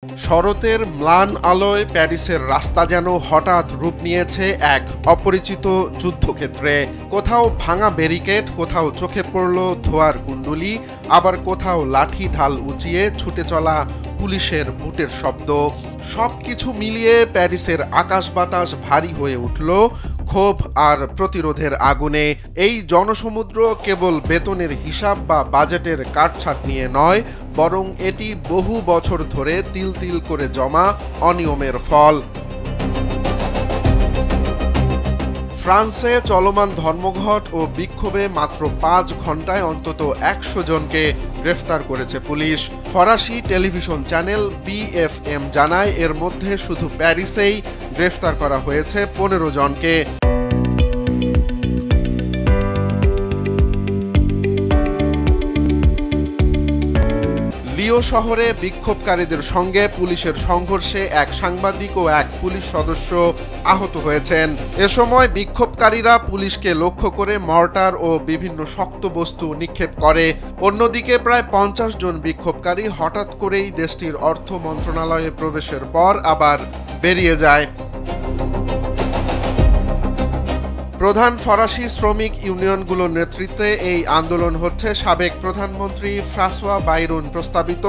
শরতের ম্লান আলোয় প্যারিসের রাস্তা যেন হঠাৎ রূপ নিয়েছে এক অপরিচিত যুদ্ধক্ষেত্রে। কোথাও ভাঙা ব্যারিকেড, কোথাও চোখে পড়ল ধোঁয়ার কুণ্ডলী, আবার কোথাও লাঠি ঢাল উঁচিয়ে ছুটে চলা পুলিশের বুটের শব্দ। সবকিছু মিলিয়ে প্যারিসের আকাশ বাতাস ভারী হয়ে উঠল ক্ষোভ আর প্রতিরোধের আগুনে। এই জনসমুদ্র কেবল বেতনের হিসাব বা বাজেটের কাটছাট নিয়ে নয়, বরং এটি বহু বছর ধরে তিল তিল করে জমা অনিয়মের ফল। ফ্রান্সে চলমান ধর্মঘট ও বিক্ষোভে মাত্র ৫ ঘন্টায় অন্তত ১০০ জনকে গ্রেফতার করেছে পুলিশ। ফরাসি টেলিভিশন চ্যানেল BFM জানায়, এর মধ্যে শুধু প্যারিসেই গ্রেফতার করা হয়েছে ১৫ জনকে। লিও শহরে বিক্ষোভকারীদের সঙ্গে পুলিশের সংঘর্ষে এক সাংবাদিক ও এক পুলিশ সদস্য আহত হয়েছেন। এ সময় বিক্ষোভকারীরা পুলিশকে লক্ষ্য করে মর্টার ও বিভিন্ন শক্ত বস্তু নিক্ষেপ করে। অন্যদিকে প্রায় ৫০ জন বিক্ষোভকারী হঠাৎ করেই দেশটির অর্থ মন্ত্রণালয়ে প্রবেশের পর আবার বেরিয়ে যায়। প্রধান ফরাসি শ্রমিক ইউনিয়নগুলোর নেতৃত্বে এই আন্দোলন হচ্ছে সাবেক প্রধানমন্ত্রী ফ্রাঁসোয়া বাইরুন প্রস্তাবিত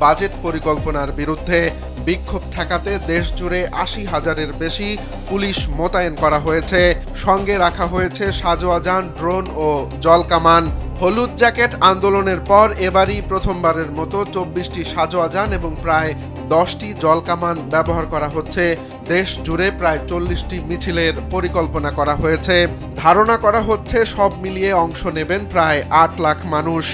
বাজেট পরিকল্পনার বিরুদ্ধে। বিক্ষোভ ঠেকাতে দেশজুড়ে ৮০,০০০-এর বেশি পুলিশ মোতায়েন করা হয়েছে। সঙ্গে রাখা হয়েছে সাঁজোয়া যান, ড্রোন ও জলকামান। হলুদ জ্যাকেট আন্দোলনের পর এবারই প্রথমবারের মতো ২৪টি সাঁজোয়া যান এবং প্রায় ১০টি জলকামান ব্যবহার করা হচ্ছে। দেশ জুড়ে প্রায় ৪০টি মিছিলের পরিকল্পনা করা হয়েছে। ধারণা করা হচ্ছে সব মিলিয়ে অংশ নেবেন প্রায় ৮ লাখ মানুষ।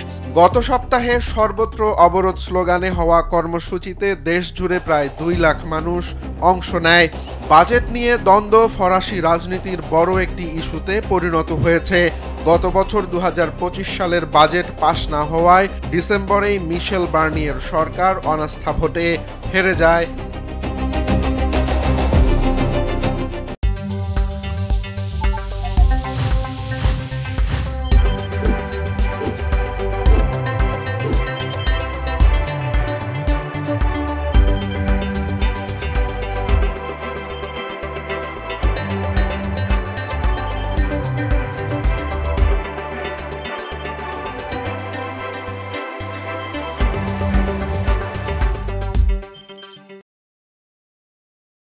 গত সপ্তাহে সর্বত্র অবরোধ স্লোগানে হওয়া কর্মসূচিতে দেশ জুড়ে প্রায় ২ লাখ মানুষ অংশ নেয়। বাজেট নিয়ে দ্বন্দ্ব ফরাসি রাজনীতির বড় একটি ইস্যুতে পরিণত হয়েছে। গত বছর ২০২৫ সালের বাজেট পাশ না হওয়ায় ডিসেম্বরেই মিশেল বার্নিয়ের সরকার অনাস্থা ভোটে হেরে যায়।